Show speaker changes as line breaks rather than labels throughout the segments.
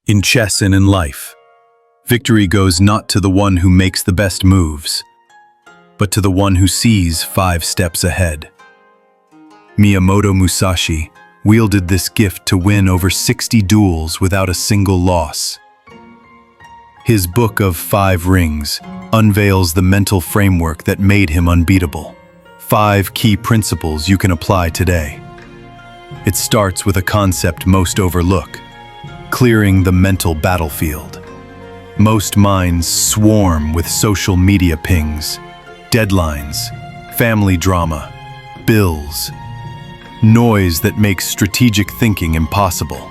In chess and in life, victory goes not to the one who makes the best moves, but to the one who sees 5 steps ahead. Miyamoto Musashi wielded this gift to win over 60 duels without a single loss. His book of 5 rings unveils the mental framework that made him unbeatable. 5 key principles you can apply today. It starts with a concept most overlook: clearing the mental battlefield. Most minds swarm with social media pings, deadlines, family drama, bills, noise that makes strategic thinking impossible.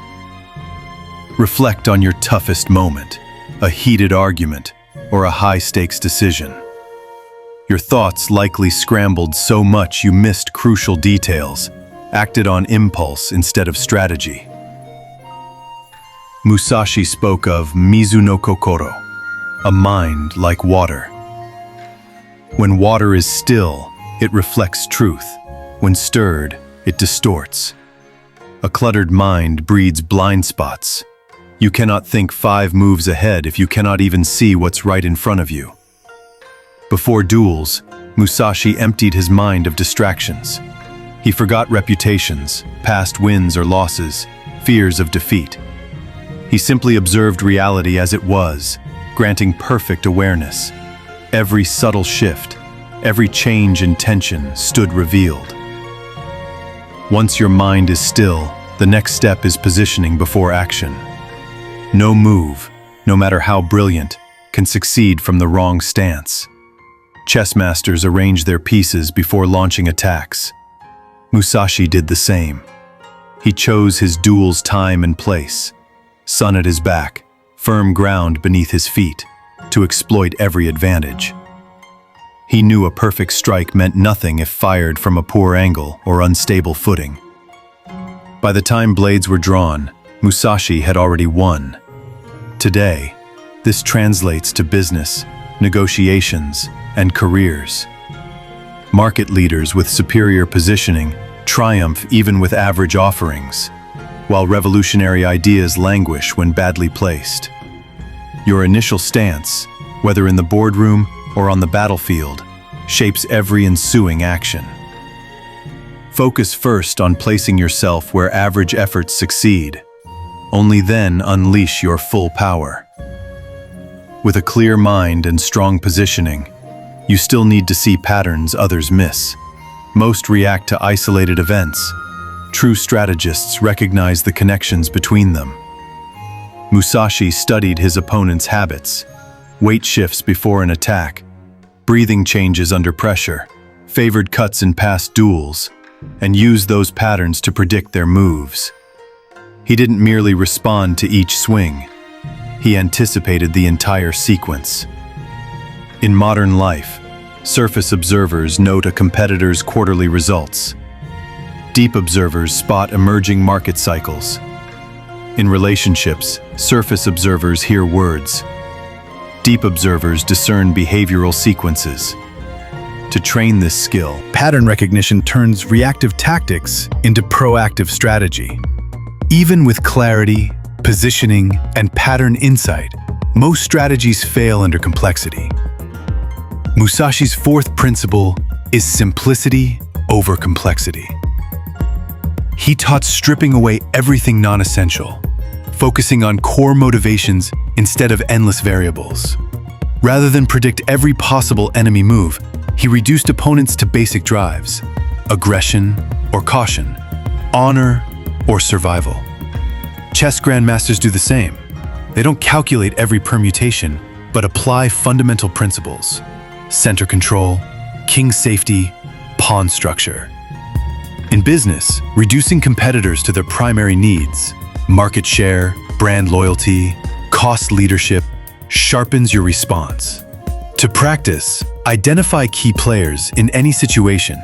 Reflect on your toughest moment, a heated argument, or a high-stakes decision. Your thoughts likely scrambled so much you missed crucial details, acted on impulse instead of strategy. Musashi spoke of Mizu no Kokoro, a mind like water. When water is still, it reflects truth. When stirred, it distorts. A cluttered mind breeds blind spots. You cannot think 5 moves ahead if you cannot even see what's right in front of you. Before duels, Musashi emptied his mind of distractions. He forgot reputations, past wins or losses, fears of defeat. He simply observed reality as it was, granting perfect awareness. Every subtle shift, every change in tension stood revealed. Once your mind is still, the next step is positioning before action. No move, no matter how brilliant, can succeed from the wrong stance. Chess masters arrange their pieces before launching attacks. Musashi did the same. He chose his duel's time and place. Sun at his back, firm ground beneath his feet, to exploit every advantage. He knew a perfect strike meant nothing if fired from a poor angle or unstable footing. By the time blades were drawn, Musashi had already won. Today, this translates to business, negotiations, and careers. Market leaders with superior positioning triumph even with average offerings, while revolutionary ideas languish when badly placed. Your initial stance, whether in the boardroom or on the battlefield, shapes every ensuing action. Focus first on placing yourself where average efforts succeed. Only then unleash your full power. With a clear mind and strong positioning, you still need to see patterns others miss. Most react to isolated events. True strategists recognize the connections between them. Musashi studied his opponent's habits, weight shifts before an attack, breathing changes under pressure, favored cuts in past duels, and used those patterns to predict their moves. He didn't merely respond to each swing. He anticipated the entire sequence. In modern life, surface observers note a competitor's quarterly results. Deep observers spot emerging market cycles. In relationships, surface observers hear words. Deep observers discern behavioral sequences. To train this skill,
Pattern recognition turns reactive tactics into proactive strategy. Even with clarity, positioning, and pattern insight, most strategies fail under complexity. Musashi's 4th principle is simplicity over complexity. He taught stripping away everything non-essential, focusing on core motivations instead of endless variables. Rather than predict every possible enemy move, he reduced opponents to basic drives: aggression or caution, honor or survival. Chess grandmasters do the same. They don't calculate every permutation, but apply fundamental principles: center control, king safety, pawn structure. In business, reducing competitors to their primary needs, market share, brand loyalty, cost leadership, sharpens your response. To practice, identify key players in any situation.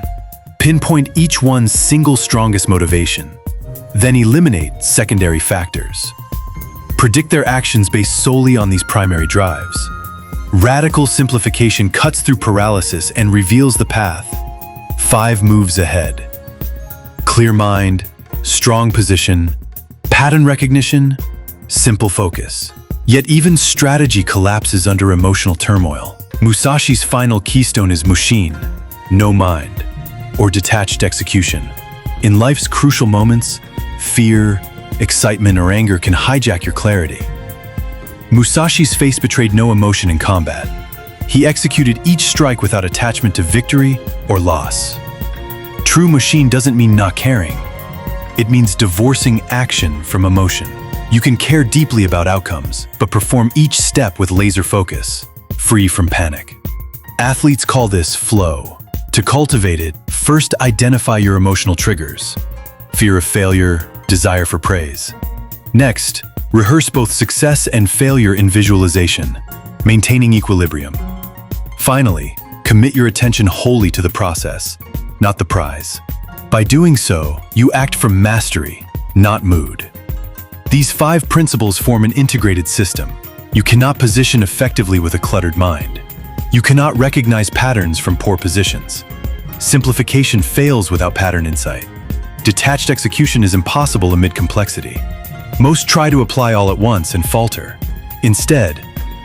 Pinpoint each one's single strongest motivation. Then eliminate secondary factors. Predict their actions based solely on these primary drives. Radical simplification cuts through paralysis and reveals the path. 5 moves ahead. Clear mind, strong position, pattern recognition,
simple focus. Yet even strategy collapses under emotional turmoil. Musashi's final keystone is Mushin, no mind, or detached execution. In life's crucial moments, fear, excitement, or anger can hijack your clarity. Musashi's face betrayed no emotion in combat. He executed each strike without attachment to victory or loss. True Mushin doesn't mean not caring. It means divorcing action from emotion. You can care deeply about outcomes, but perform each step with laser focus, free from panic. Athletes call this flow. To cultivate it, first identify your emotional triggers: fear of failure, desire for praise. Next, rehearse both success and failure in visualization, maintaining equilibrium. Finally, commit your attention wholly to the process, not the prize. By doing so, you act from mastery, not mood. These 5 principles form an integrated system. You cannot position effectively with a cluttered mind. You cannot recognize patterns from poor positions. Simplification fails without pattern insight. Detached execution is impossible amid complexity. Most try to apply all at once and falter. Instead,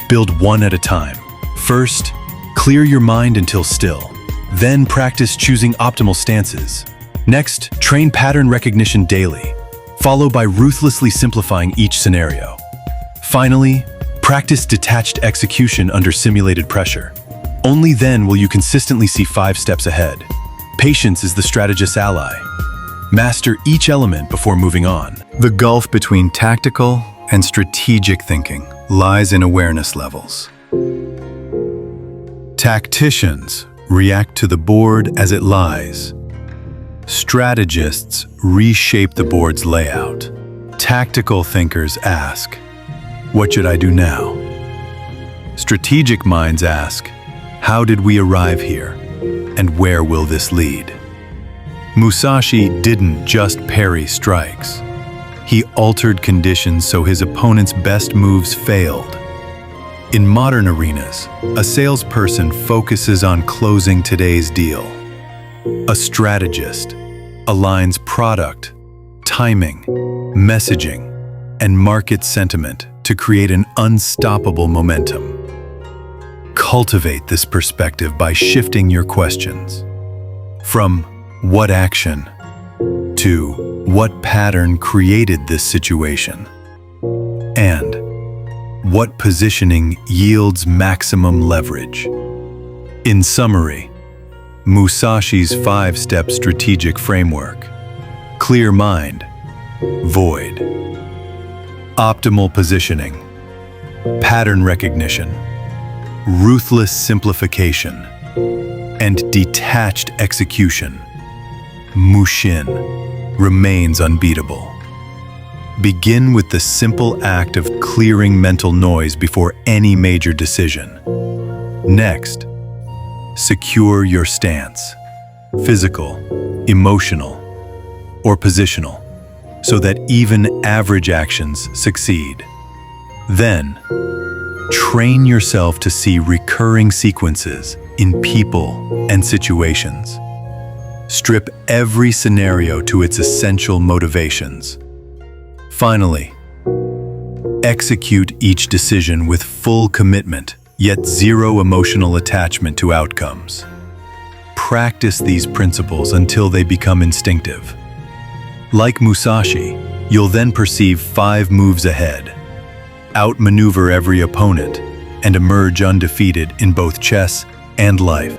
build one at a time. First, clear your mind until still. Then practice choosing optimal stances. Next, train pattern recognition daily, followed by ruthlessly simplifying each scenario. Finally, practice detached execution under simulated pressure. Only then will you consistently see 5 steps ahead. Patience is the strategist's ally. Master each element before moving on.
The gulf between tactical and strategic thinking lies in awareness levels. Tacticians react to the board as it lies. Strategists reshape the board's layout. Tactical thinkers ask, "What should I do now?" Strategic minds ask, "How did we arrive here? And where will this lead?" Musashi didn't just parry strikes. He altered conditions so his opponent's best moves failed. In modern arenas, a salesperson focuses on closing today's deal. A strategist aligns product, timing, messaging, and market sentiment to create an unstoppable momentum. Cultivate this perspective by shifting your questions from "what action" to "what pattern created this situation?" and "what positioning yields maximum leverage?" In summary, Musashi's 5-step strategic framework: clear mind, void; optimal positioning, pattern recognition, ruthless simplification, and detached execution, Mushin, remains unbeatable. Begin with the simple act of clearing mental noise before any major decision. Next, secure your stance, physical, emotional, or positional, so that even average actions succeed. Then, train yourself to see recurring sequences in people and situations. Strip every scenario to its essential motivations. Finally, execute each decision with full commitment, yet zero emotional attachment to outcomes. Practice these principles until they become instinctive. Like Musashi, you'll then perceive 5 moves ahead, outmaneuver every opponent, and emerge undefeated in both chess and life.